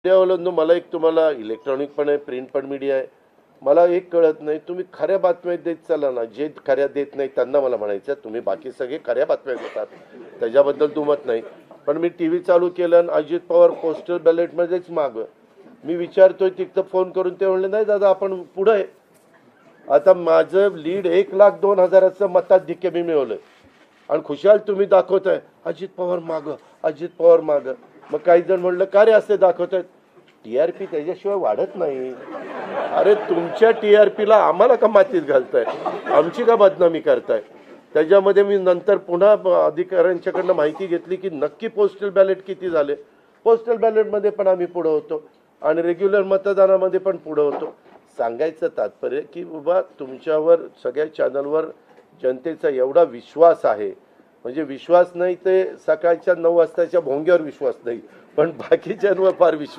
मीडियावाल्यांनो, मला एक तुम्हाला इलेक्ट्रॉनिक पण आहे, प्रिंट पण मीडिया आहे, मला एक कळत नाही, तुम्ही खऱ्या बातम्या देत चाला ना. जे खऱ्या देत नाही त्यांना मला म्हणायचं, तुम्ही बाकी सगळे खऱ्या बातम्या देतात, त्याच्याबद्दल दुमत नाही. पण मी टी व्ही चालू केलं आणि अजित पवार पोस्टल बॅलेटमध्येच मागं, मी विचारतोय तिथं फोन करून, ते म्हणले नाही दादा आपण पुढं आहे. आता माझं लीड 1,02,000 मताधिक्य मी मिळवलं आणि खुशाल तुम्ही दाखवताय अजित पवार मागं, अजित पवार मागं. मग काही जण म्हणलं का रे असे दाखवतायत, TRP त्याच्याशिवाय वाढत नाही. अरे तुमच्या TRPला आम्हाला का मातीत घालताय, आमची का बदनामी करताय. त्याच्यामध्ये मी नंतर पुन्हा अधिकाऱ्यांच्याकडनं माहिती घेतली की नक्की पोस्टल बॅलेट किती झाले. पोस्टल बॅलेटमध्ये पण आम्ही पुढं होतो आणि रेग्युलर मतदानामध्ये पण पुढं होतो. सांगायचं तात्पर्य की बाबा तुमच्यावर सगळ्या चॅनलवर जनतेचा एवढा विश्वास आहे, म्हणजे विश्वास नाही ते सकाळच्या 9 वाजताच्या भोंग्यावर विश्वास नाही, पण बाकीच्यांवर फार विश्वास